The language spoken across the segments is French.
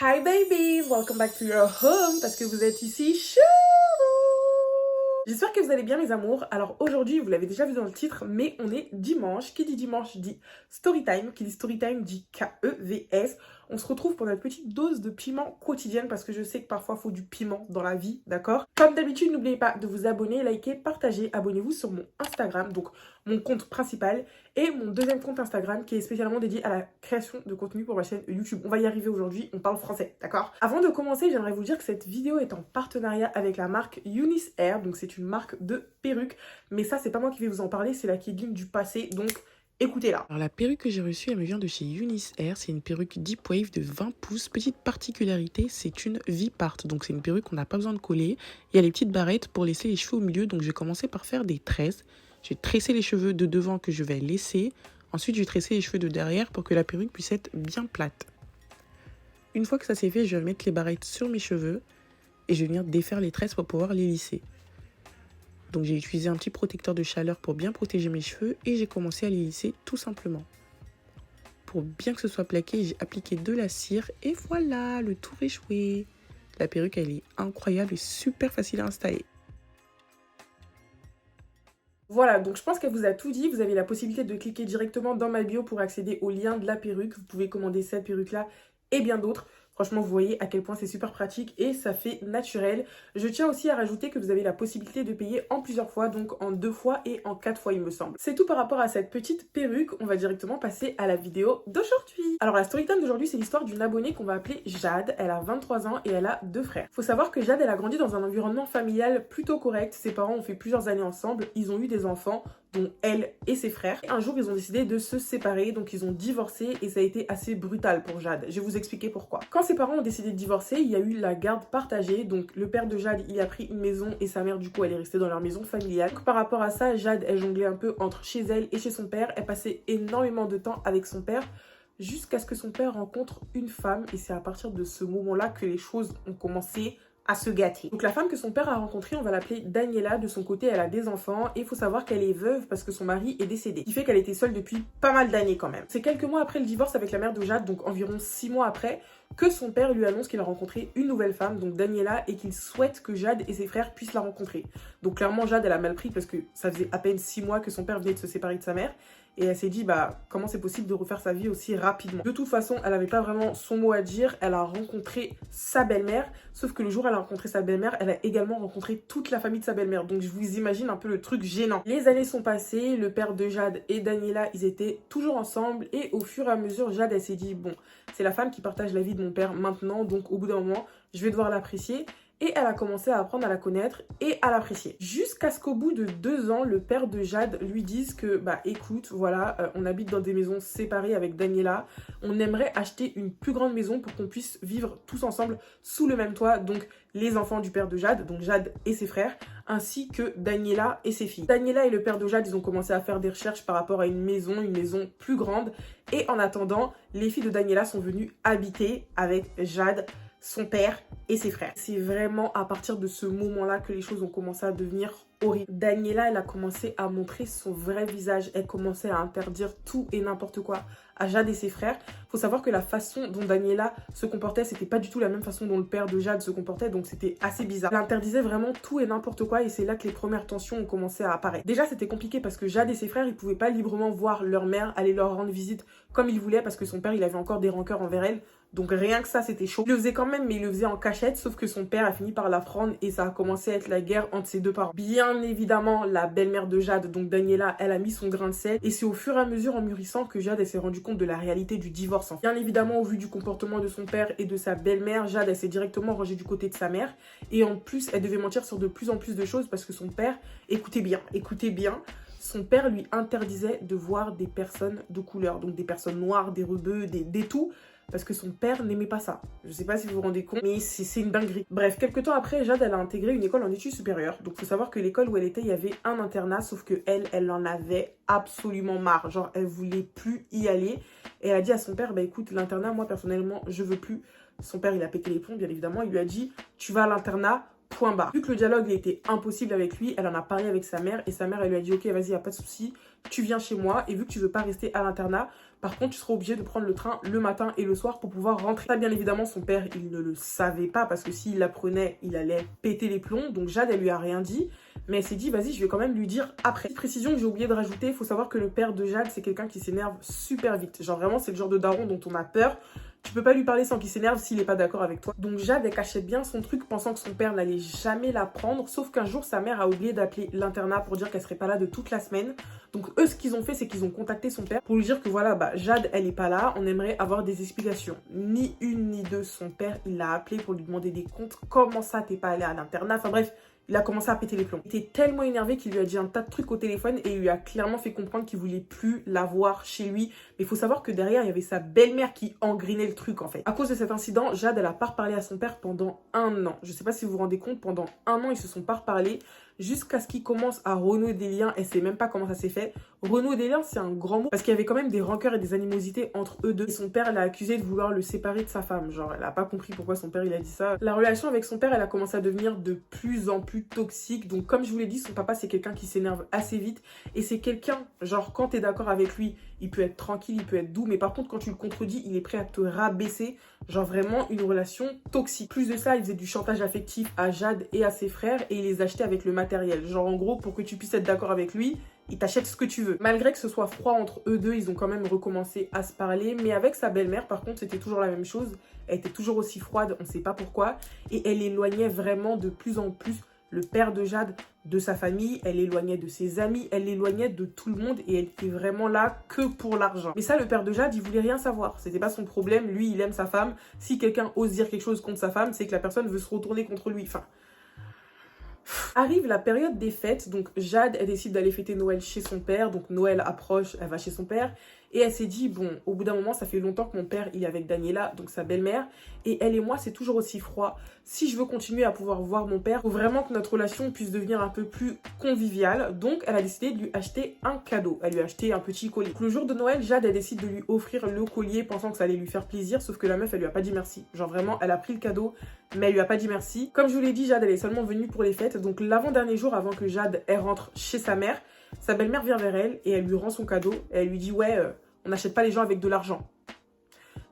Hi babies, welcome back to your home parce que vous êtes ici chez vous. J'espère que vous allez bien mes amours. Alors aujourd'hui, vous l'avez déjà vu dans le titre, mais on est dimanche. Qui dit dimanche dit story time. Qui dit story time dit K-E-V-S. On se retrouve pour notre petite dose de piment quotidienne parce que je sais que parfois il faut du piment dans la vie, d'accord? Comme d'habitude, n'oubliez pas de vous abonner, liker, partager. Abonnez-vous sur mon Instagram, donc mon compte principal, et mon deuxième compte Instagram qui est spécialement dédié à la création de contenu pour ma chaîne YouTube. On va y arriver aujourd'hui, on parle français, d'accord? Avant de commencer, j'aimerais vous dire que cette vidéo est en partenariat avec la marque Eunice Hair, donc c'est une marque de perruques, mais ça c'est pas moi qui vais vous en parler, c'est la Kidline du passé, donc écoutez-la. Alors la perruque que j'ai reçue, elle me vient de chez Eunice Hair. C'est une perruque Deep Wave de 20 pouces. Petite particularité, c'est une V-part. Donc c'est une perruque qu'on n'a pas besoin de coller. Il y a les petites barrettes pour laisser les cheveux au milieu. Donc je vais commencer par faire des tresses. Je vais tresser les cheveux de devant que je vais laisser. Ensuite, je vais tresser les cheveux de derrière pour que la perruque puisse être bien plate. Une fois que ça s'est fait, je vais mettre les barrettes sur mes cheveux. Et je vais venir défaire les tresses pour pouvoir les lisser. Donc j'ai utilisé un petit protecteur de chaleur pour bien protéger mes cheveux et j'ai commencé à les lisser tout simplement. Pour bien que ce soit plaqué, j'ai appliqué de la cire et voilà, le tour est joué. La perruque, elle est incroyable et super facile à installer. Voilà, donc je pense qu'elle vous a tout dit. Vous avez la possibilité de cliquer directement dans ma bio pour accéder au lien de la perruque. Vous pouvez commander cette perruque-là et bien d'autres. Franchement, vous voyez à quel point c'est super pratique et ça fait naturel. Je tiens aussi à rajouter que vous avez la possibilité de payer en plusieurs fois, donc en 2 fois et en 4 fois il me semble. C'est tout par rapport à cette petite perruque. On va directement passer à la vidéo d'aujourd'hui. Alors la story time d'aujourd'hui, c'est l'histoire d'une abonnée qu'on va appeler Jade. Elle a 23 ans et elle a 2 frères. Faut savoir que Jade, elle a grandi dans un environnement familial plutôt correct. Ses parents ont fait plusieurs années ensemble. Ils ont eu des enfants, dont elle et ses frères. Et un jour, ils ont décidé de se séparer, donc ils ont divorcé et ça a été assez brutal pour Jade. Je vais vous expliquer pourquoi. Quand ses parents ont décidé de divorcer, il y a eu la garde partagée, donc le père de Jade, il a pris une maison et sa mère, du coup, elle est restée dans leur maison familiale. Donc, par rapport à ça, Jade, elle jonglait un peu entre chez elle et chez son père. Elle passait énormément de temps avec son père jusqu'à ce que son père rencontre une femme et c'est à partir de ce moment-là que les choses ont commencé à se gâter. Donc la femme que son père a rencontrée, on va l'appeler Daniela. De son côté, elle a des enfants et il faut savoir qu'elle est veuve parce que son mari est décédé. Ce qui fait qu'elle était seule depuis pas mal d'années quand même. C'est quelques mois après le divorce avec la mère de Jade, donc environ 6 mois après, que son père lui annonce qu'il a rencontré une nouvelle femme, donc Daniela, et qu'il souhaite que Jade et ses frères puissent la rencontrer. Donc clairement, Jade, elle a mal pris parce que ça faisait à peine 6 mois que son père venait de se séparer de sa mère. Et elle s'est dit, bah, comment c'est possible de refaire sa vie aussi rapidement? De toute façon, elle n'avait pas vraiment son mot à dire. Elle a rencontré sa belle-mère. Sauf que le jour où elle a rencontré sa belle-mère, elle a également rencontré toute la famille de sa belle-mère. Donc, je vous imagine un peu le truc gênant. Les années sont passées. Le père de Jade et Daniela, ils étaient toujours ensemble. Et au fur et à mesure, Jade, elle s'est dit, bon, c'est la femme qui partage la vie de mon père maintenant. Donc, au bout d'un moment, je vais devoir l'apprécier. Et elle a commencé à apprendre à la connaître et à l'apprécier. Jusqu'à ce qu'au bout de 2 ans, le père de Jade lui dise que, bah écoute, voilà, on habite dans des maisons séparées avec Daniela. On aimerait acheter une plus grande maison pour qu'on puisse vivre tous ensemble sous le même toit. Donc les enfants du père de Jade, donc Jade et ses frères, ainsi que Daniela et ses filles. Daniela et le père de Jade, ils ont commencé à faire des recherches par rapport à une maison plus grande. Et en attendant, les filles de Daniela sont venues habiter avec Jade, son père et ses frères. C'est vraiment à partir de ce moment-là que les choses ont commencé à devenir horribles. Daniela, elle a commencé à montrer son vrai visage. Elle commençait à interdire tout et n'importe quoi à Jade et ses frères. Faut savoir que la façon dont Daniela se comportait, c'était pas du tout la même façon dont le père de Jade se comportait, donc c'était assez bizarre. Elle interdisait vraiment tout et n'importe quoi et c'est là que les premières tensions ont commencé à apparaître. Déjà, c'était compliqué parce que Jade et ses frères, ils pouvaient pas librement voir leur mère, aller leur rendre visite comme ils voulaient parce que son père, il avait encore des rancœurs envers elle. Donc rien que ça, c'était chaud. Il le faisait quand même, mais il le faisait en cachette, sauf que son père a fini par la prendre et ça a commencé à être la guerre entre ses deux parents. Bien évidemment, la belle-mère de Jade, donc Daniela, elle a mis son grain de sel et c'est au fur et à mesure, en mûrissant, que Jade, elle s'est rendue compte de la réalité du divorce. Bien évidemment, au vu du comportement de son père et de sa belle-mère, Jade, elle s'est directement rangée du côté de sa mère et en plus, elle devait mentir sur de plus en plus de choses parce que son père, écoutez bien, son père lui interdisait de voir des personnes de couleur, donc des personnes noires, des rebeux, des tout, parce que son père n'aimait pas ça. Je sais pas si vous vous rendez compte, mais c'est une dinguerie. Bref, quelques temps après, Jade, elle a intégré une école en études supérieures. Donc, faut savoir que l'école où elle était, il y avait un internat, sauf que elle en avait absolument marre. Genre, elle voulait plus y aller. Et elle a dit à son père, bah écoute, l'internat, moi, personnellement, je veux plus. Son père, il a pété les plombs, bien évidemment. Il lui a dit, tu vas à l'internat, point barre. Vu que le dialogue était impossible avec lui, elle en a parlé avec sa mère et sa mère, elle lui a dit ok, vas-y, y a pas de souci, tu viens chez moi et vu que tu veux pas rester à l'internat, Par contre, tu seras obligé de prendre le train le matin et le soir pour pouvoir rentrer. Ça, bien évidemment, son père, il ne le savait pas parce que s'il l'apprenait, il allait péter les plombs. Donc Jade, elle lui a rien dit. Mais elle s'est dit, vas-y, je vais quand même lui dire après. Petite précision que j'ai oublié de rajouter, il faut savoir que le père de Jade, c'est quelqu'un qui s'énerve super vite. Genre vraiment, c'est le genre de daron dont on a peur. Tu peux pas lui parler sans qu'il s'énerve s'il est pas d'accord avec toi. Donc Jade, elle cachait bien son truc pensant que son père n'allait jamais la prendre. Sauf qu'un jour, sa mère a oublié d'appeler l'internat pour dire qu'elle serait pas là de toute la semaine. Donc eux, ce qu'ils ont fait, c'est qu'ils ont contacté son père pour lui dire que voilà, bah Jade, elle est pas là. On aimerait avoir des explications. Ni une ni deux. Son père, il l'a appelé pour lui demander des comptes. Comment ça, t'es pas allé à l'internat? Enfin bref. Il a commencé à péter les plombs. Il était tellement énervé qu'il lui a dit un tas de trucs au téléphone et il lui a clairement fait comprendre qu'il voulait plus la voir chez lui. Mais il faut savoir que derrière, il y avait sa belle-mère qui engrinait le truc en fait. À cause de cet incident, Jade, elle a pas reparlé à son père pendant 1 an. Je sais pas si vous vous rendez compte, pendant 1 an, ils se sont pas reparlés jusqu'à ce qu'ils commencent à renouer des liens. Elle sait même pas comment ça s'est fait. Renouer des liens, c'est un grand mot parce qu'il y avait quand même des rancœurs et des animosités entre eux deux. Et son père l'a accusé de vouloir le séparer de sa femme. Genre, elle a pas compris pourquoi son père il a dit ça. La relation avec son père, elle a commencé à devenir de plus en plus toxique. Donc, comme je vous l'ai dit, son papa, c'est quelqu'un qui s'énerve assez vite. Et c'est quelqu'un, genre, quand t'es d'accord avec lui, il peut être tranquille, il peut être doux. Mais par contre, quand tu le contredis, il est prêt à te rabaisser. Genre, vraiment une relation toxique. Plus de ça, il faisait du chantage affectif à Jade et à ses frères. Et il les achetait avec le matériel. Genre, en gros, pour que tu puisses être d'accord avec lui, il t'achète ce que tu veux. Malgré que ce soit froid entre eux deux, ils ont quand même recommencé à se parler. Mais avec sa belle-mère, par contre, c'était toujours la même chose. Elle était toujours aussi froide, on ne sait pas pourquoi. Et elle éloignait vraiment de plus en plus le père de Jade de sa famille. Elle l'éloignait de ses amis, elle l'éloignait de tout le monde. Et elle était vraiment là que pour l'argent. Mais ça, le père de Jade, il voulait rien savoir. C'était pas son problème. Lui, il aime sa femme. Si quelqu'un ose dire quelque chose contre sa femme, c'est que la personne veut se retourner contre lui. Enfin... Arrive la période des fêtes, donc Jade, elle décide d'aller fêter Noël chez son père, donc Noël approche, elle va chez son père, et elle s'est dit, bon, au bout d'un moment, ça fait longtemps que mon père, il est avec Daniela, donc sa belle-mère, et elle et moi, c'est toujours aussi froid. Si je veux continuer à pouvoir voir mon père, il faut vraiment que notre relation puisse devenir un peu plus conviviale, donc elle a décidé de lui acheter un cadeau. Elle lui a acheté un petit collier. Donc, le jour de Noël, Jade, elle décide de lui offrir le collier, pensant que ça allait lui faire plaisir, sauf que la meuf, elle lui a pas dit merci. Genre vraiment, elle a pris le cadeau, mais elle lui a pas dit merci. Comme je vous l'ai dit, Jade, elle est seulement venue pour les fêtes, donc l'avant-dernier jour, avant que Jade, elle rentre chez sa mère, sa belle-mère vient vers elle, et elle lui rend son cadeau, et elle lui dit, ouais, on n'achète pas les gens avec de l'argent.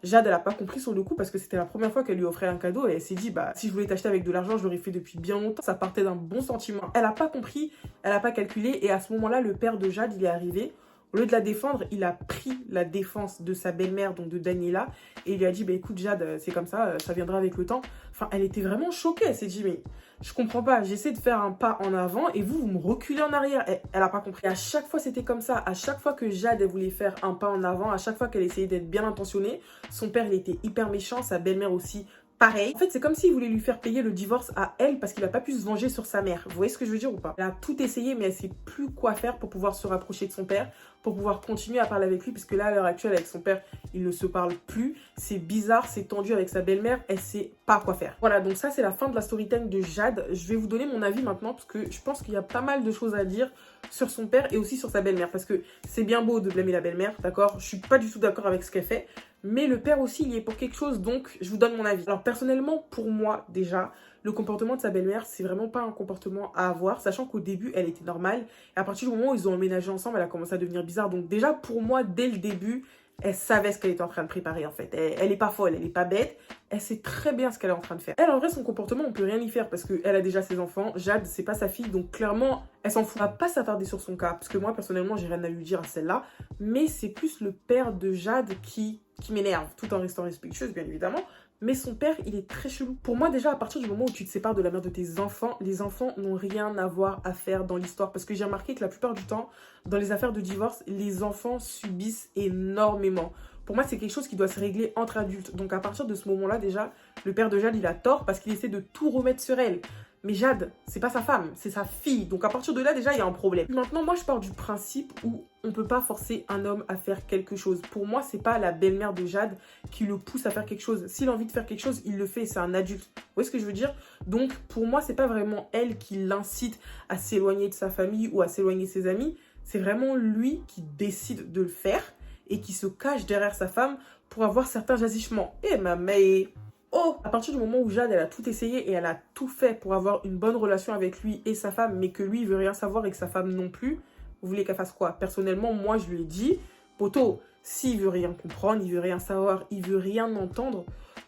Jade, elle a pas compris sur le coup parce que c'était la première fois qu'elle lui offrait un cadeau et elle s'est dit, bah, si je voulais t'acheter avec de l'argent, je l'aurais fait depuis bien longtemps. Ça partait d'un bon sentiment. Elle a pas compris, elle a pas calculé et à ce moment-là, le père de Jade, il est arrivé. Au lieu de la défendre, il a pris la défense de sa belle-mère, donc de Daniela, et il lui a dit, bah écoute Jade, c'est comme ça viendra avec le temps. Enfin, elle était vraiment choquée, elle s'est dit, mais je comprends pas, j'essaie de faire un pas en avant et vous me reculez en arrière. Elle a pas compris. Et à chaque fois, c'était comme ça. À chaque fois que Jade, elle voulait faire un pas en avant, à chaque fois qu'elle essayait d'être bien intentionnée, son père, il était hyper méchant, sa belle-mère aussi. Pareil. En fait, c'est comme s'il voulait lui faire payer le divorce à elle parce qu'il n'a pas pu se venger sur sa mère. Vous voyez ce que je veux dire ou pas? Elle a tout essayé, mais elle sait plus quoi faire pour pouvoir se rapprocher de son père, pour pouvoir continuer à parler avec lui, puisque là, à l'heure actuelle, avec son père, il ne se parle plus. C'est bizarre, c'est tendu avec sa belle-mère, elle sait pas quoi faire. Voilà, donc ça, c'est la fin de la story time de Jade. Je vais vous donner mon avis maintenant, parce que je pense qu'il y a pas mal de choses à dire sur son père et aussi sur sa belle-mère, parce que c'est bien beau de blâmer la belle-mère, d'accord? Je suis pas du tout d'accord avec ce qu'elle fait, mais le père aussi, il y est pour quelque chose, donc je vous donne mon avis. Alors personnellement, pour moi, déjà, le comportement de sa belle-mère, c'est vraiment pas un comportement à avoir, sachant qu'au début, elle était normale. Et à partir du moment où ils ont emménagé ensemble, elle a commencé à devenir bizarre. Donc déjà, pour moi, dès le début, elle savait ce qu'elle était en train de préparer, en fait. Elle est pas folle, elle est pas bête. Elle sait très bien ce qu'elle est en train de faire. Elle, en vrai, son comportement, on peut rien y faire parce qu'elle a déjà ses enfants. Jade, c'est pas sa fille, donc clairement, elle s'en fout. On va pas s'attarder sur son cas, parce que moi, personnellement, j'ai rien à lui dire à celle-là. Mais c'est plus le père de Jade qui m'énerve, tout en restant respectueuse, bien évidemment. Mais son père, il est très chelou. Pour moi, déjà, à partir du moment où tu te sépares de la mère de tes enfants, les enfants n'ont rien à voir à faire dans l'histoire. Parce que j'ai remarqué que la plupart du temps, dans les affaires de divorce, les enfants subissent énormément. Pour moi, c'est quelque chose qui doit se régler entre adultes. Donc à partir de ce moment-là, déjà, le père de Jade, il a tort parce qu'il essaie de tout remettre sur elle. Mais Jade, c'est pas sa femme, c'est sa fille. Donc à partir de là, déjà, il y a un problème. Maintenant, moi, je pars du principe où on peut pas forcer un homme à faire quelque chose. Pour moi, c'est pas la belle-mère de Jade qui le pousse à faire quelque chose. S'il a envie de faire quelque chose, il le fait, c'est un adulte. Vous voyez ce que je veux dire? Donc, pour moi, c'est pas vraiment elle qui l'incite à s'éloigner de sa famille ou à s'éloigner de ses amis. C'est vraiment lui qui décide de le faire et qui se cache derrière sa femme pour avoir certains agissements. Et ma mère... Oh, à partir du moment où Jade, elle a tout essayé et elle a tout fait pour avoir une bonne relation avec lui et sa femme, mais que lui, il veut rien savoir et que sa femme non plus, vous voulez qu'elle fasse quoi? Personnellement, moi, je lui ai dit, poto, s'il veut rien comprendre, il veut rien savoir, il veut rien entendre,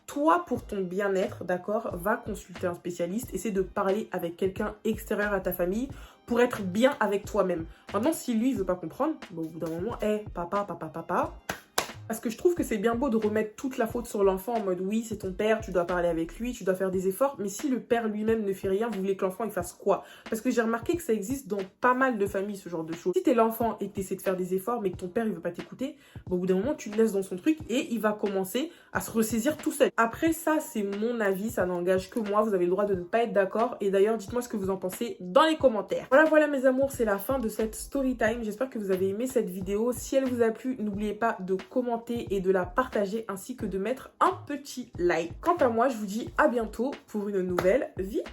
toi, pour ton bien-être, d'accord, va consulter un spécialiste, essaie de parler avec quelqu'un extérieur à ta famille pour être bien avec toi-même. Maintenant, si lui, il veut pas comprendre, bon, au bout d'un moment, papa. Parce que je trouve que c'est bien beau de remettre toute la faute sur l'enfant en mode oui, c'est ton père, tu dois parler avec lui, tu dois faire des efforts. Mais si le père lui-même ne fait rien, vous voulez que l'enfant il fasse quoi? Parce que j'ai remarqué que ça existe dans pas mal de familles, ce genre de choses. Si t'es l'enfant et que t'essaies de faire des efforts, mais que ton père il veut pas t'écouter, bon, au bout d'un moment, tu le laisses dans son truc et il va commencer à se ressaisir tout seul. Après ça, c'est mon avis, ça n'engage que moi. Vous avez le droit de ne pas être d'accord. Et d'ailleurs, dites-moi ce que vous en pensez dans les commentaires. Voilà mes amours, c'est la fin de cette story time. J'espère que vous avez aimé cette vidéo. Si elle vous a plu, n'oubliez pas de commenter et de la partager ainsi que de mettre un petit like. Quant à moi, je vous dis à bientôt pour une nouvelle vidéo.